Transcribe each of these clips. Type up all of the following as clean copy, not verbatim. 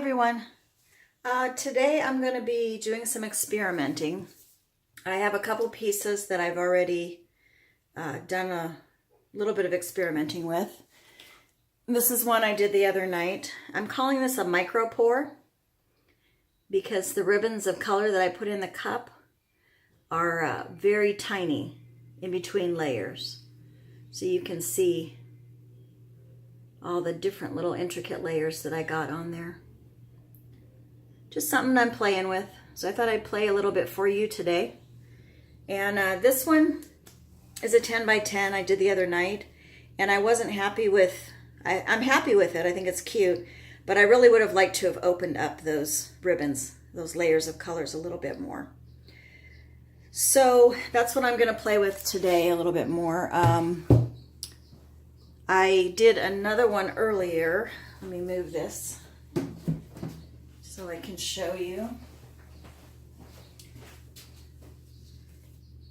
everyone. Today I'm going to be doing some experimenting. I have a couple pieces that I've already done a little bit of experimenting with. This is one I did the other night. I'm calling this a micro pour because the ribbons of color that I put in the cup are very tiny in between layers. So you can see all the different little intricate layers that I got on there. Just something I'm playing with. So I thought I'd play a little bit for you today. And this one is a 10 by 10 I did the other night. And I wasn't happy with, I'm happy with it. I think it's cute. But I really would have liked to have opened up those ribbons, those layers of colors a little bit more. So that's what I'm going to play with today a little bit more. I did another one earlier. Let me move this so I can show you.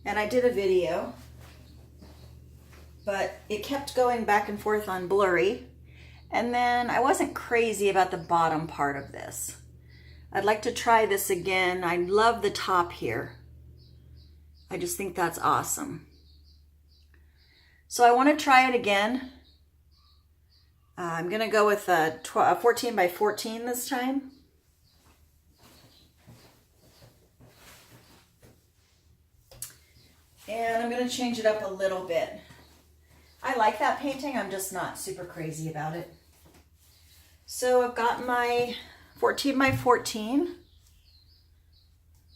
And I did a video, but it kept going back and forth on blurry. And then I wasn't crazy about the bottom part of this. I'd like to try this again. I love the top here. I just think that's awesome. So I want to try it again. I'm going to go with a 14 by 14 this time. And I'm going to change it up a little bit. I like that painting, I'm just not super crazy about it. So I've got my 14 by 14.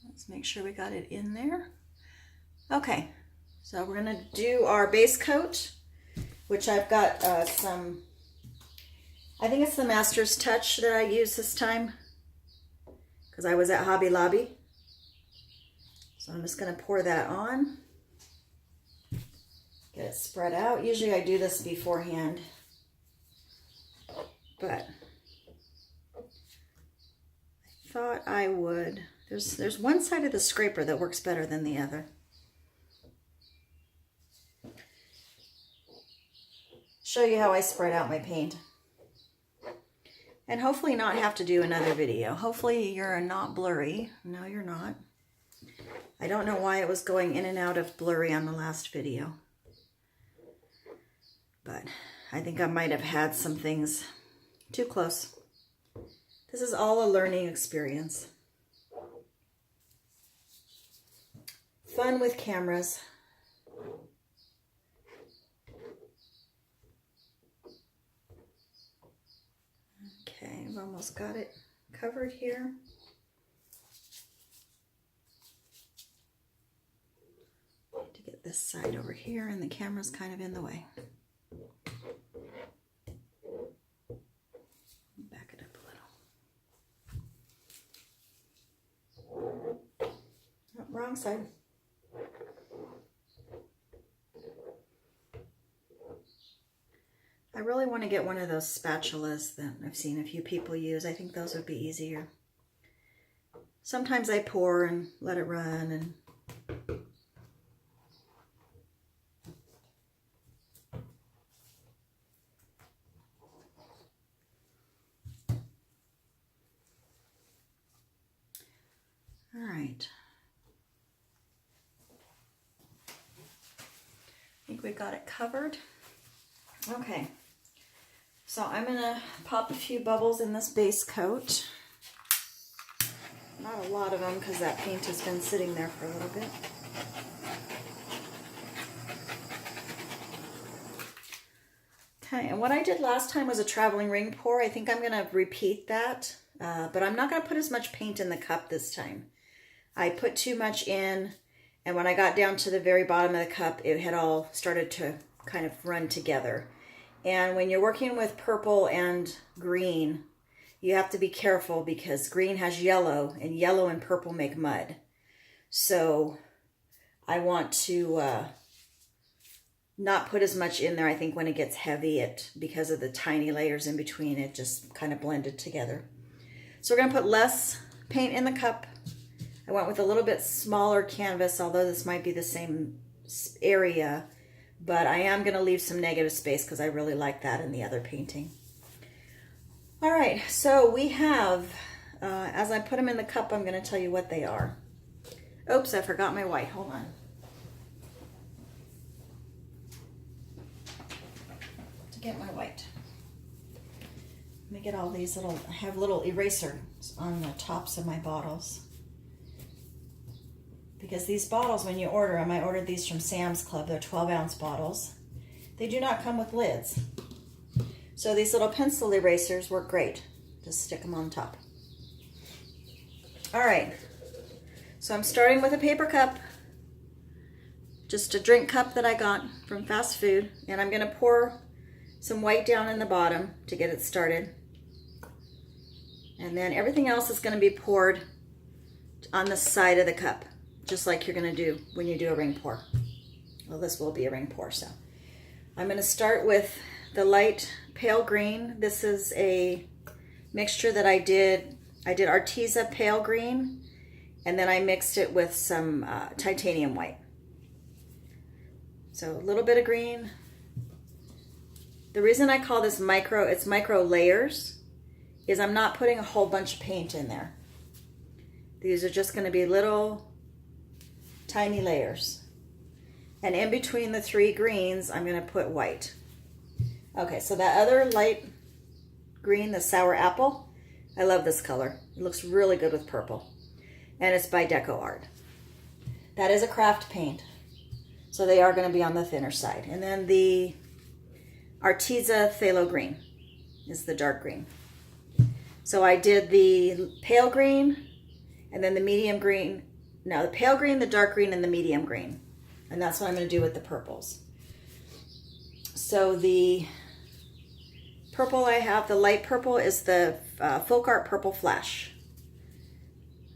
Let's make sure we got it in there. Okay, so we're going to do our base coat, which I've got some, I think it's the Master's Touch that I use this time, because I was at Hobby Lobby. So I'm just going to pour that on. Get it spread out. Usually I do this beforehand, but I thought I would. There's one side of the scraper that works better than the other. Show you how I spread out my paint. And hopefully not have to do another video. Hopefully you're not blurry. No, you're not. I don't know why it was going in and out of blurry on the last video. But I think I might have had some things too close. This is all a learning experience. Fun with cameras. Okay, I've almost got it covered here. Need to get this side over here, and the camera's kind of in the way. Back it up a little. Oh, wrong side. I really want to get one of those spatulas that I've seen a few people use. I think those would be easier. Sometimes I pour and let it run and all right. I think we got it covered. Okay. So I'm going to pop a few bubbles in this base coat. Not a lot of them because that paint has been sitting there for a little bit. Okay, and what I did last time was a traveling ring pour. I think I'm going to repeat that, but I'm not going to put as much paint in the cup this time. I put too much in, and when I got down to the very bottom of the cup, it had all started to kind of run together. And when you're working with purple and green, you have to be careful because green has yellow, and yellow and purple make mud. So I want to not put as much in there. I think when it gets heavy, because of the tiny layers in between, it just kind of blended together. So we're going to put less paint in the cup. I went with a little bit smaller canvas, although this might be the same area. But I am going to leave some negative space because I really like that in the other painting. All right, so we have, as I put them in the cup, I'm going to tell you what they are. Oops, I forgot my white. Hold on. To get my white. Let me get all these little, I have little erasers on the tops of my bottles. Because these bottles, when you order them, I ordered these from Sam's Club. They're 12-ounce bottles. They do not come with lids. So these little pencil erasers work great. Just stick them on top. All right. So I'm starting with a paper cup. Just a drink cup that I got from fast food. And I'm going to pour some white down in the bottom to get it started. And then everything else is going to be poured on the side of the cup, just like you're going to do when you do a ring pour. Well, this will be a ring pour, so. I'm going to start with the light pale green. This is a mixture that I did Arteza pale green, and then I mixed it with some titanium white. So a little bit of green. The reason I call this it's micro layers, is I'm not putting a whole bunch of paint in there. These are just going to be little tiny layers. And in between the three greens, I'm going to put white. Okay, so that other light green, the sour apple, I love this color. It looks really good with purple. And it's by Deco Art. That is a craft paint. So they are going to be on the thinner side. And then the Arteza phthalo green is the dark green. So I did the pale green and then the medium green. No, the pale green, the dark green, and the medium green. And that's what I'm going to do with the purples. So the purple I have, the light purple, is the Folk Art Purple Flash.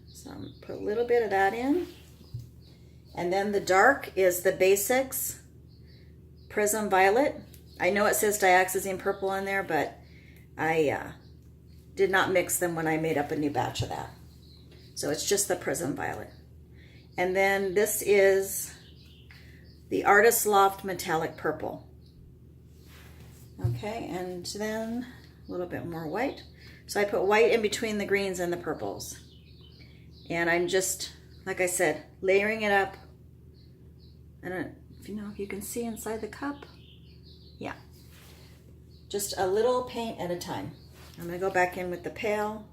So I'm going to put a little bit of that in. And then the dark is the Basics Prism Violet. I know it says dioxazine purple on there, but I did not mix them when I made up a new batch of that. So it's just the Prism Violet. And then this is the Artist Loft Metallic Purple. Okay, and then a little bit more white. So I put white in between the greens and the purples. And I'm just, like I said, layering it up. I don't know if you can see inside the cup. Yeah. Just a little paint at a time. I'm going to go back in with the pale.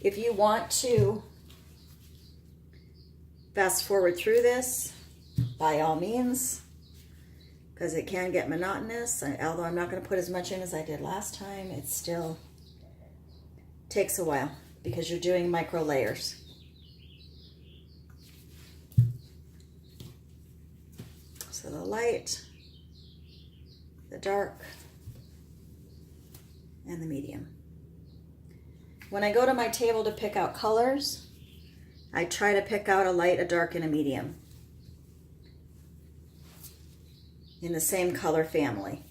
If you want to fast forward through this, by all means, because it can get monotonous. Although I'm not going to put as much in as I did last time, it still takes a while because you're doing micro layers. So the light, the dark, and the medium. When I go to my table to pick out colors, I try to pick out a light, a dark, and a medium in the same color family.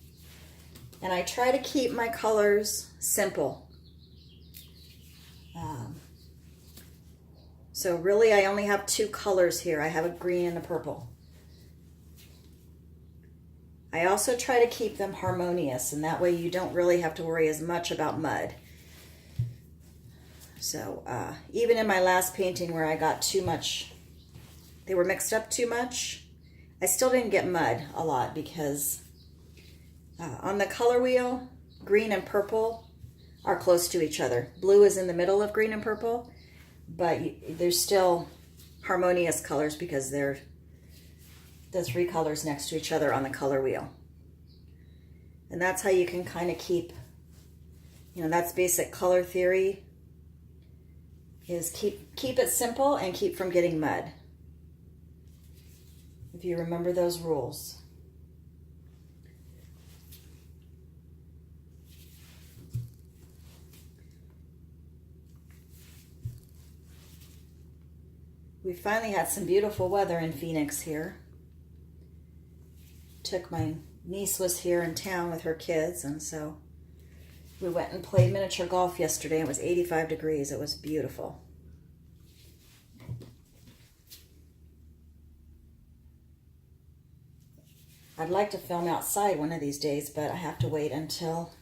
And I try to keep my colors simple. So really I only have two colors here. I have a green and a purple. I also try to keep them harmonious, and that way you don't really have to worry as much about mud. So even in my last painting where I got too much, they were mixed up too much, I still didn't get mud a lot because on the color wheel, green and purple are close to each other. Blue is in the middle of green and purple, but they're still harmonious colors because they're the three colors next to each other on the color wheel. And that's how you can kind of keep, that's basic color theory, is keep it simple and keep from getting mud. If you remember those rules. We finally had some beautiful weather in Phoenix here. My niece was here in town with her kids, and so we went and played miniature golf yesterday. It was 85 degrees. It was beautiful. I'd like to film outside one of these days, but I have to wait until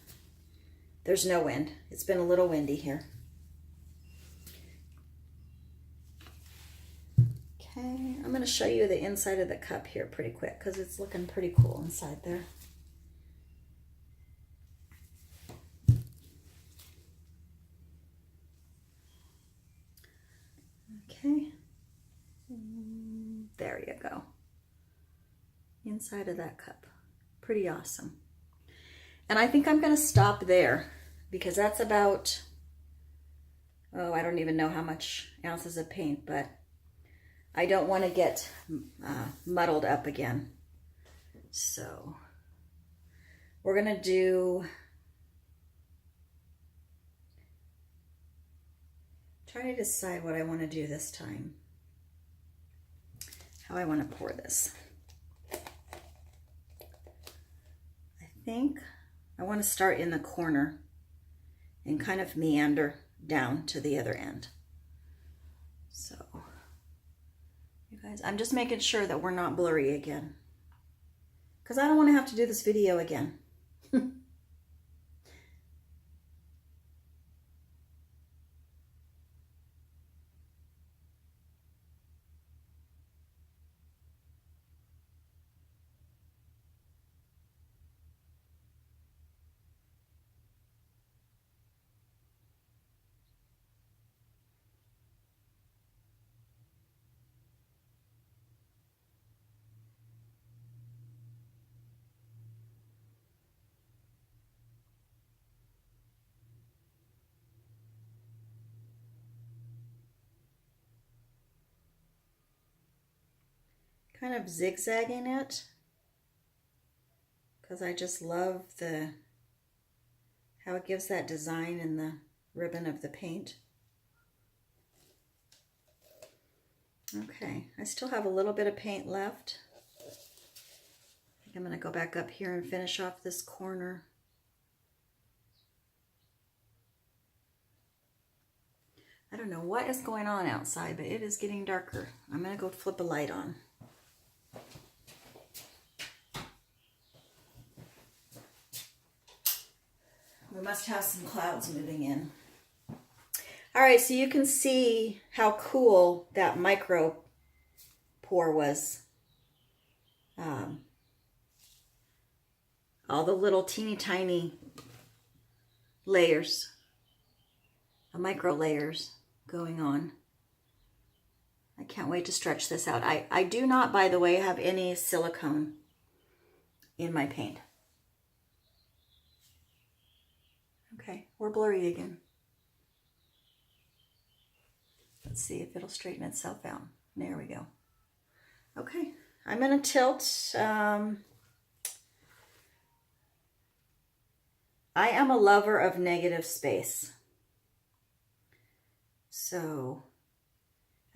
there's no wind. It's been a little windy here. Okay, I'm going to show you the inside of the cup here pretty quick because it's looking pretty cool inside there. Okay, there you go. Inside of that cup. Pretty awesome. And I think I'm going to stop there because that's about, oh, I don't even know how much ounces of paint, but I don't want to get muddled up again. So we're going to do, try to decide what I want to do this time. How I want to pour this. I think I want to start in the corner and kind of meander down to the other end. So, you guys, I'm just making sure that we're not blurry again, because I don't want to have to do this video again. Kind of zigzagging it because I just love how it gives that design in the ribbon of the paint. Okay, I still have a little bit of paint left. I think I'm going to go back up here and finish off this corner. I don't know what is going on outside, but it is getting darker. I'm going to go flip a light on. We must have some clouds moving in. All right, so you can see how cool that micro pour was. All the little teeny tiny layers, micro layers going on. I can't wait to stretch this out. I do not, by the way, have any silicone in my paint. Okay, we're blurry again. Let's see if it'll straighten itself out. There we go. Okay, I'm going to tilt. I am a lover of negative space. So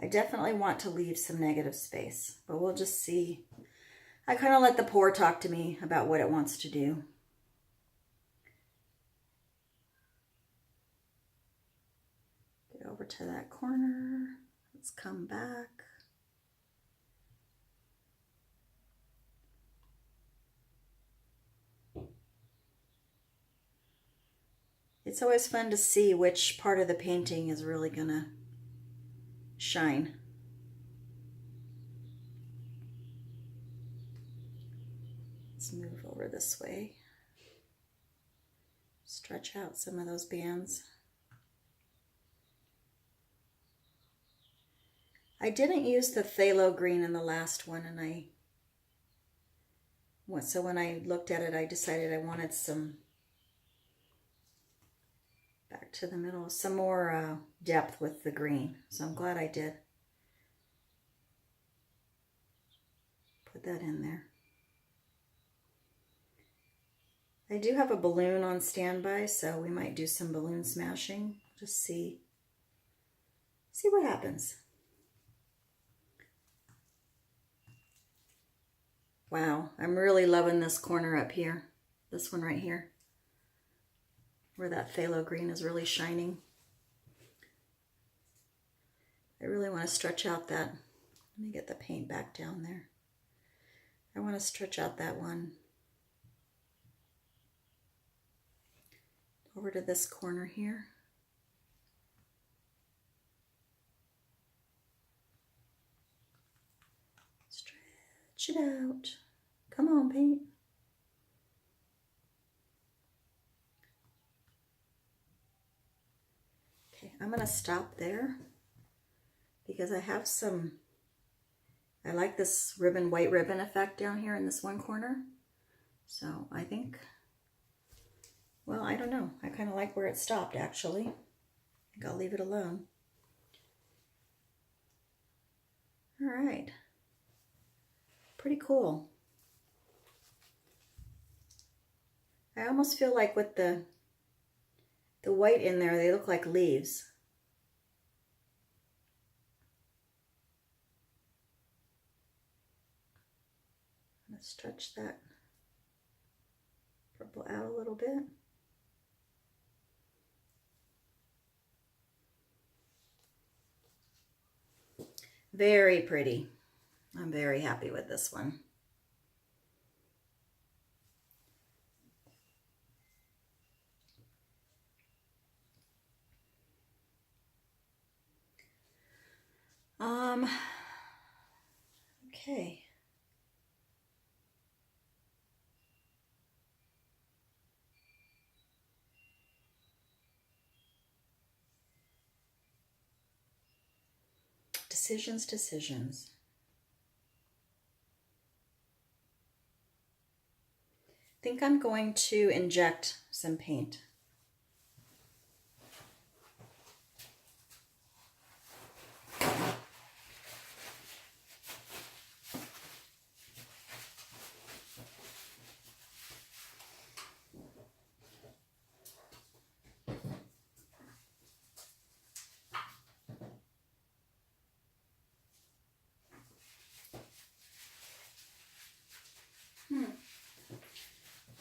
I definitely want to leave some negative space, but we'll just see. I kind of let the pour talk to me about what it wants to do. Over to that corner. Let's come back. It's always fun to see which part of the painting is really gonna shine. Let's move over this way. Stretch out some of those bands. I didn't use the phthalo green in the last one, and so when I looked at it, I decided I wanted some, back to the middle, some more depth with the green. So I'm glad I did put that in there. I do have a balloon on standby, so we might do some balloon smashing. Just see what happens. Wow, I'm really loving this corner up here. This one right here, where that phthalo green is really shining. I really want to stretch out that. Let me get the paint back down there. I want to stretch out that one. over to this corner here. Stretch it out. Come on, paint. Okay, I'm going to stop there because I have some, I like this ribbon, white ribbon effect down here in this one corner. So I think, well, I don't know. I kind of like where it stopped, actually. I think I'll leave it alone. All right. Pretty cool. I almost feel like with the white in there, they look like leaves. I'm gonna stretch that purple out a little bit. Very pretty. I'm very happy with this one. Okay. Decisions, decisions. I think I'm going to inject some paint.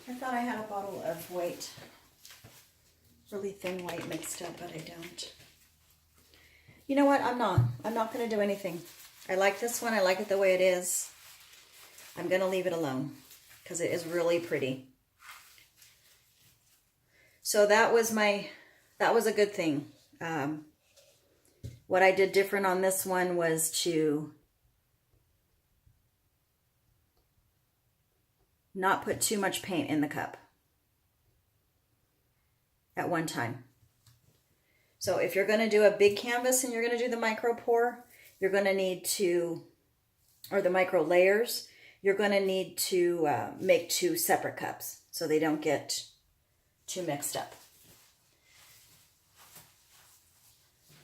I thought I had a bottle of white, really thin white mixed up, but I don't. You know what? I'm not going to do anything. I like this one. I like it the way it is. I'm going to leave it alone because it is really pretty. So that was a good thing. What I did different on this one was to not put too much paint in the cup at one time. So if you're going to do a big canvas and you're going to do the micro pour, you're going to need to, or the micro layers, you're going to need to make 2 separate cups so they don't get too mixed up.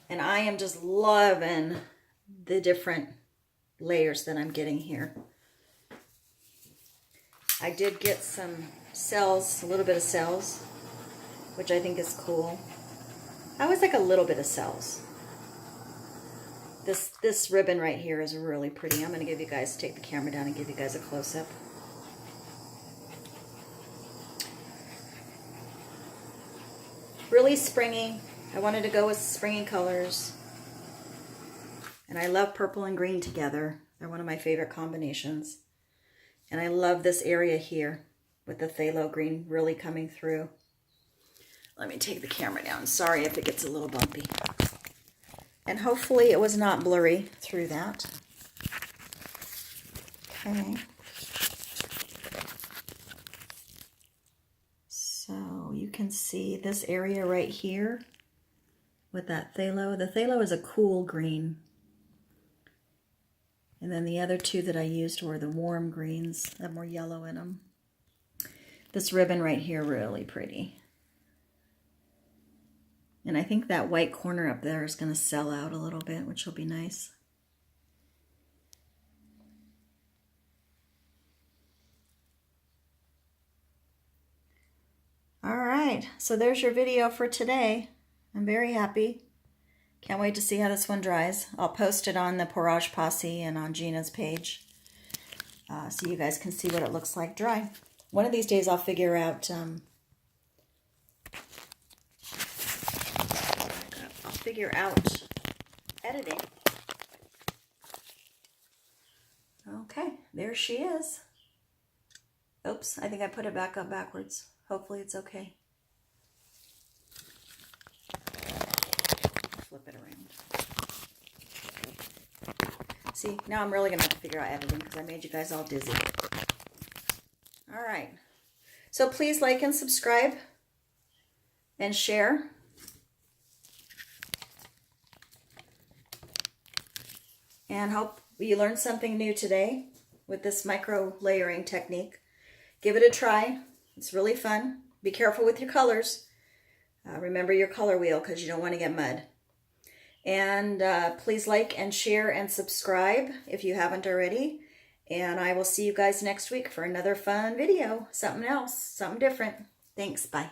And I am just loving the different layers that I'm getting here. I did get some cells, a little bit of cells, which I think is cool. I always like a little bit of cells. This ribbon right here is really pretty. I'm going to give you guys, take the camera down and give you guys a close-up. Really springy. I wanted to go with springy colors. And I love purple and green together. They're one of my favorite combinations. And I love this area here with the phthalo green really coming through. Let me take the camera down. Sorry if it gets a little bumpy. And hopefully it was not blurry through that. Okay. So you can see this area right here with that phthalo. The phthalo is a cool green. And then the other 2 that I used were the warm greens that have more yellow in them. This ribbon right here, really pretty. And I think that white corner up there is going to sell out a little bit, which will be nice. All right, so there's your video for today. I'm very happy. Can't wait to see how this one dries. I'll post it on the Pourage Posse and on Gina's page so you guys can see what it looks like dry. One of these days I'll figure out editing. Okay, there she is. Oops, I think I put it back up backwards. Hopefully it's okay. flip it around. See, now I'm really going to have to figure out editing because I made you guys all dizzy. All right. So please like and subscribe and share. And hope you learned something new today with this micro layering technique. Give it a try. It's really fun. Be careful with your colors. Remember your color wheel because you don't want to get mud. And please like and share and subscribe if you haven't already. And I will see you guys next week for another fun video. Something else, something different. Thanks. Bye.